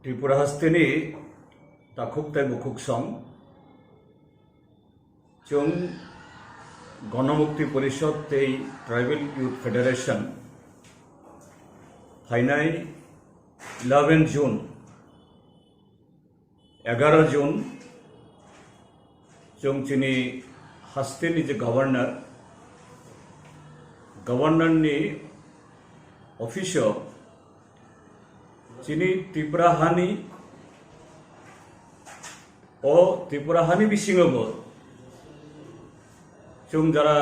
Tripura hastini takuktai bukuk song chung গণমুক্তি পরিষদ এই tribal youth federation phainai 11 June 11 June chung chini hastini je governor ni official chini Tripurahani o Tripurahani bisingobo chung jara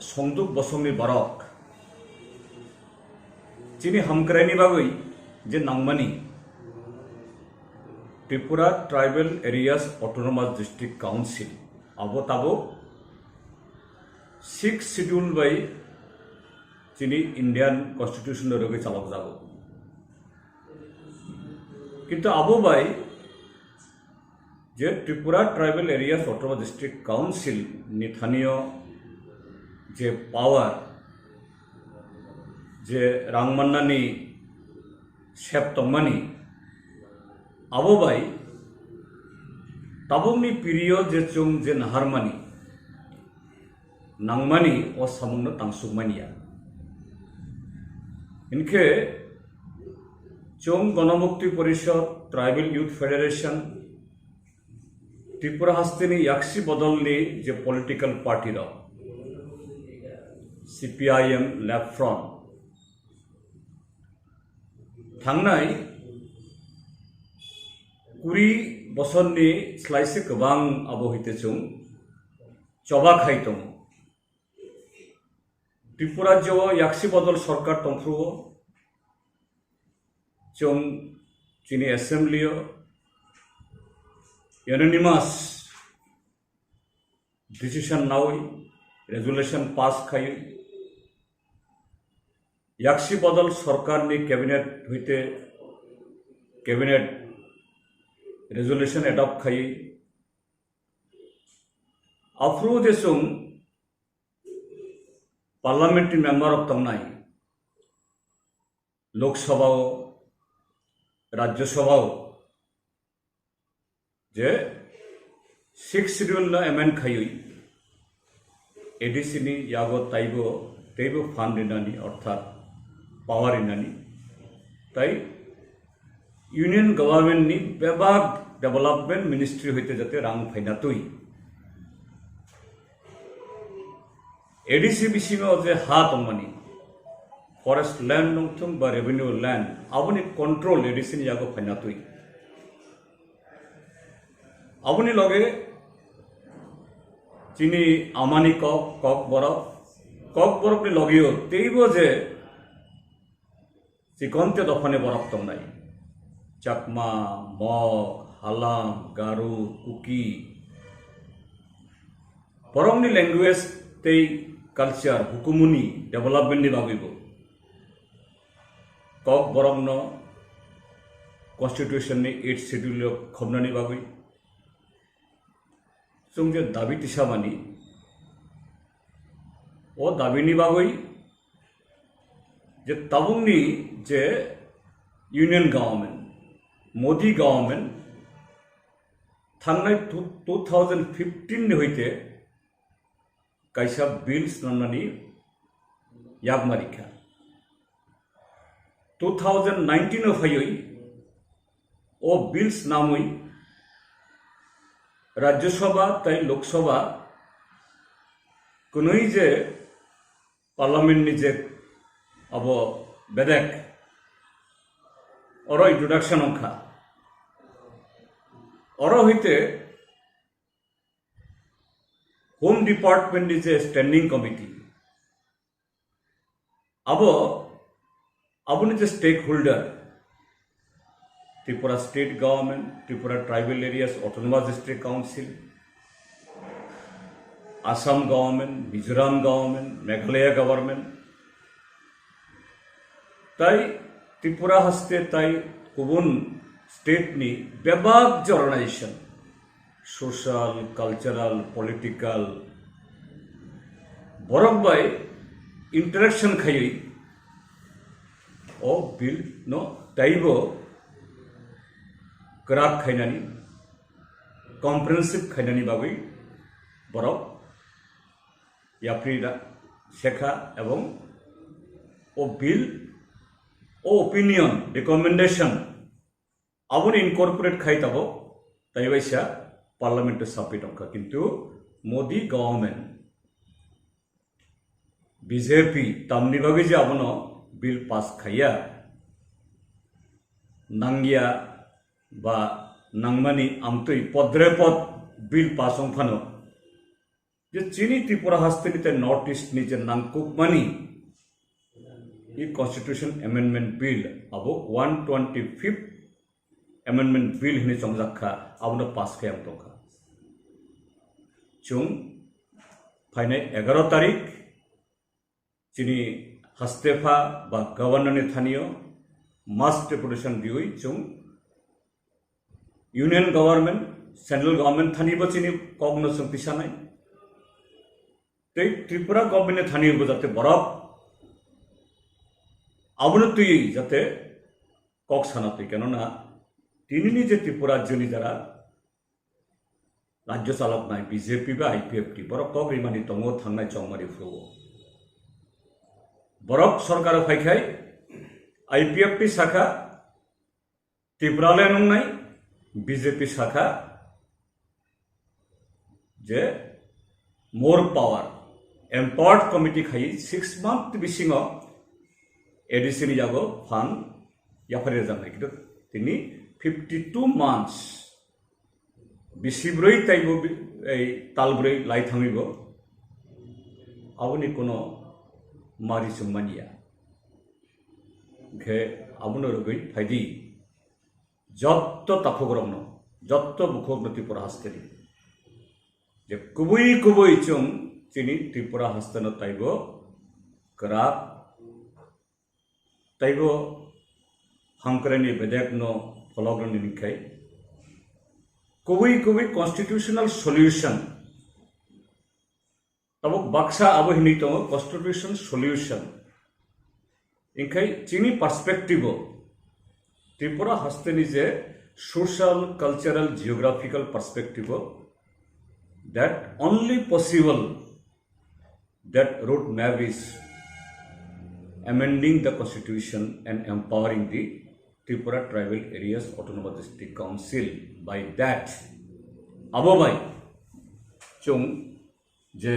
songduk bosomni barok chini hamkraini bagoi je nangmani Tripura Tribal Areas Autonomous District Council abo tabo 6th schedule by chini Indian Constitution roge chalok jabo kintu abo bai je Tripura Tribal Areas Autonomous District Council ni thaniyo যে পাওয়ার যে রাংমান্নানি সেপ্তমানি আববাই তাবংনি পিরিয় যে চুং যে নাহারমানি নাংমানি ও সামংনো তাংসুকমানিয়া ইনকে চুং গণমুক্তি পরিষদ tribal youth federation Tripura হাস্তিনি ইয়াকসি বদলনি যে political পার্টিরা CPIM Left Front थांनाय 20 बोसोरनि स्लाइसे गोबां आबहावायाव जों चबाखाय दं त्रिपुरा जो याक्सि बदल सरकार दंफ्रुओ जों जोंनि एसेम्ब्लियाव यूनानिमास डिसिशन नावै रेजुलेशन पास खायो याक्सि बदल सरकार नि कैबिनेट हुईते कैबिनेट रेजुलेशन एडॉप्ट खाई अफ्रू देशुं पार्लियामेंट्री मेंबर ऑफ तंगनाई लोकसभा राज्यसभा जे 6 शेड्यूल ना एमेंड खाई एडीसी नि यागो ताइबो फांड इनानी अर्थात पावर इनानी ताई यूनियन गवर्नमेंट नि बेबाग डेवलपमेंट मिनिस्ट्री होते जाते रां फाइनातुई एडीसी बिसिङाव जे हा दंमानि फरेस्ट लैंड नंथुं बा रेवेन्यू लैंड आबुनि कंट्रोल एडीसी नि यागो फाइनातुई आबुनि लगे चीनी आमानी कक बरफ नि लगेও तेइबो जे चिकन्ते दफाने बरफ दंनाय चाकमा मग हालाम गारू कुकी बरमनि लैंग्वेज ते कल्चर हुकुमुनि डेवलपमेंट नि बागैबो कक बरमनो कन्स्टिट्यूशन नि 8th शेड्यूल खबनानि बागै जों जे दाबि तिसामानि ओ दाबिनि बागै जे ताबुंनि जे यूनियन गवर्नमेंट मोदी गवर्नमेंट थांनाय 2015 नि होइते कायसा बिल्स नामनानि यागमारिखा 2019 आव फायै ओ बिल्स नामै राज्यसभा तै लोकसभा कुनै जे पार्लियामेंट नि जे अब बेदेक और इंट्रोडक्शन अंखा और होते होम डिपार्टमेंट नि जे स्टैंडिंग कमिटी अब जे stakeholder Tripura state government Tripura tribal areas autonomous district council Assam government Mizoram government Meghalaya government ताई त्रिपुरा हस्ते ताई गुबुन स्टेट नि बेबाग ऑर्गेनाइजेशन सोशल कल्चरल पॉलिटिकल बरक बाय इंटरेक्शन खाई ओ बिल नो ताइबो kerak khainani comprehensive khainani bagui borok yapri shekha ebong o bill o opinion recommendation aboni incorporate khai tabo tai baisa parliament to submit onka kintu Modi government BJP tamni bagi je abono bill pass khaya nangya ba nangmani amtui podre pod bill pass ongphano je chini Tripura hasteni te north east ni je nangkuk mani e constitution amendment bill abo 125th amendment bill hini chongjakha abono pass khayam tongkha chung phainai 11 tarik chini hastefa ba governor ni thaniyo mass deputation diui chung union government central government thani bo chini kogno chung pisanai tei Tripura government thani bo jate borok abono tui jate kok sanatui kenona তিনি যে ত্রিপুরার Johnny যারা রাজ্য চালক নাই BJP বা IPFT বরক cock রিমানি তঙ্গ থাংনাই চংমারি ফুরব বরক সরকার ফাইখাই IPFT শাখা ত্রিপুরালে নংনাই BJP শাখা যে মোর পাওয়ার এম্পাওয়ার্ড কমিটি খাই 6 মান্থ বিসিং এডিসিনি যাগো ফান ইয়াফারে জানাই কিন্তু তিনি 52 months bisibroi taibo ei talbroi lai thangibo aboni kono mari sumania ge abono rogoi phaidi jotto tapogromno jotto bukhogno Tripura hasteni je kubui chung chini Tripura hastano taibo kerak taibo hamkrani bedekno Follow Nikai Kubi constitutional solution Tabo Baksa Abohinito constitutional solution Inkai Chini perspective Tripura Hasten is a social, cultural, geographical perspective that only possible that road map is amending the constitution and empowering the Tripura Tribal Areas Autonomous District Council. By that, Abobai Chung Je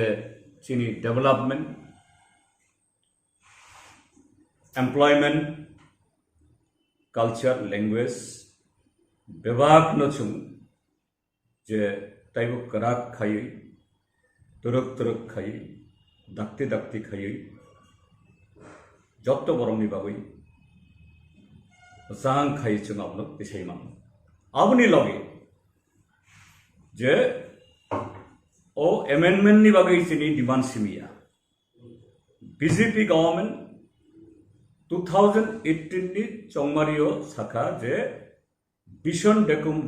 Chini development, employment, culture, language, Bevak no Chung Je Taibo Karak Khai, Turuk Khai, Dakti Khai, Jotto Boromni Babai. Sang khai chung abno pisaiman abni logi je o amendment ni bagai chini demand simia BJP government 2018 ni chongmario sakha je vision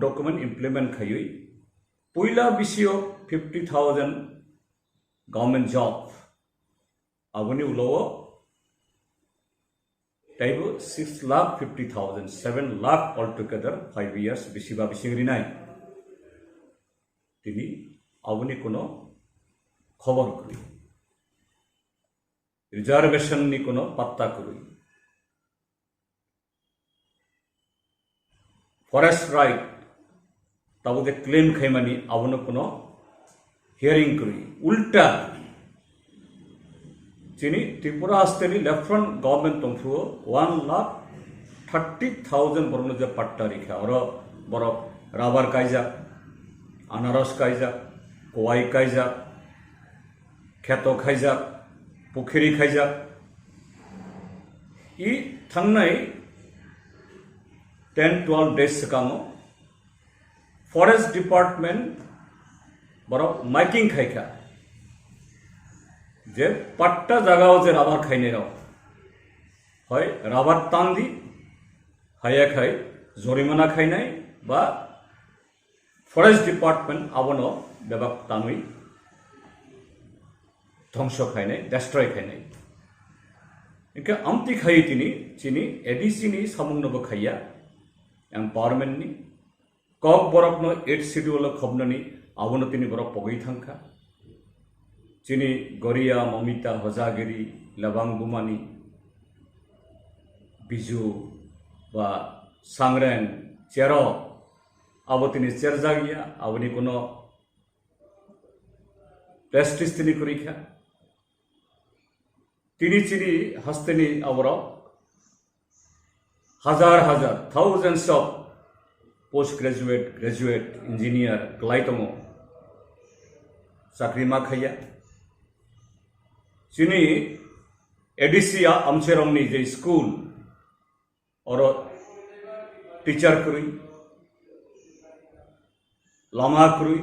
document implement khayui puila bisio 50,000 government job abuni ulo Taibo 6,50,000, 7 lakh altogether 5 years Bishiba Bishingrinai. Tini Avuni Kuno Khobar Kuri. Reservation Nikono Patta Kuri. Forest right Tabu the claim Kaimani Avunu Kuno hearing Kuri. Ulta Chini Tripura Asteni left front government Tongfuo 1,30,000 Bornoja Pattarika or Borok Rabar Kaija, Anaros Kaija, Kowai Kaija, Kato Kaija, Pukiri Kaija. E Thangnai 10-12 days Sakamo Forest Department Borok Miking Kaika. যে পাট্টা জায়গাও যে rubber খাইনে রাও হয় rubber টান দি হাইয়া খাই জরিমানা খাই নাই বা ফরেস্ট ডিপার্টমেন্ট আবনো বেবাক টানুই ধ্বংস খাই নাই ডেস্ট্রয় খাই নাই इनका amti khai tini chini addition ni samungno bo khaya empowerment ni kok borok no 8 schedule khobnani abono tini borok pogoi thangkha chini goria momita hojagiri labang bumani biju ba sangreng chero abo tini cherjagia aboni kono prestige tini korikha tini chini hasteni aboro hazar thousands of postgraduate graduate engineer klaitomo sakri ma khaya chini edisia amcherongni je school oro teacher kuri lama kuri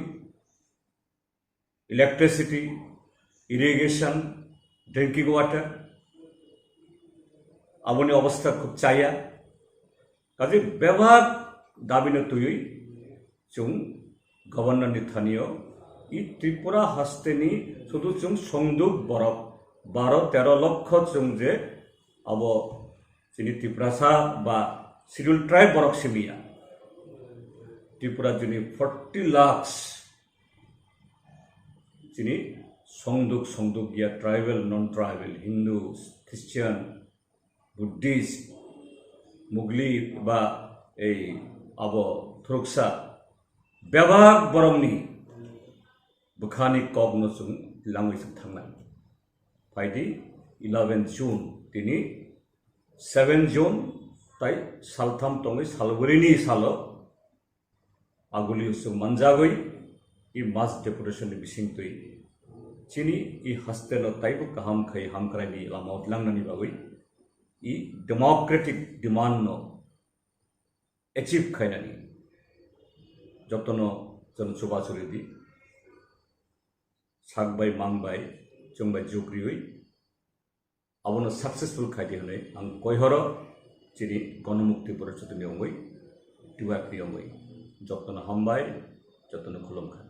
electricity irrigation drinking water aboni obostha khub chaya kaje bebak dabino tuyui chung governor ni thaniyo i Tripura hasteni শুধু chung songduk borok 12-13 লক্ষ chung je abo chini Triprasa ba scheduled tribe borok simia Tripura juni 40 lakhs chini songduk ya tribal non tribal Hindus Christian Buddhist Mugli ba ei abo Thuruksa bebak borongni bukhani kogno chung langui sung thangnai faidi 11 June tini 7 June tai saltham tongi salburini salo aguli usung manjagoi i mass deportation ni bising tui chini i hastelo taibu kaham khai hamkrai ni lamot langnani bagoi i democratic demand no achieve khainani jotono jon chubachuri di sakbai mangbai chungbai jukriui abono successful khaidi hone ang koihoro chini gonmukti porachutni ongoi tiwakri ongoi jotono hambai jotono khulom kha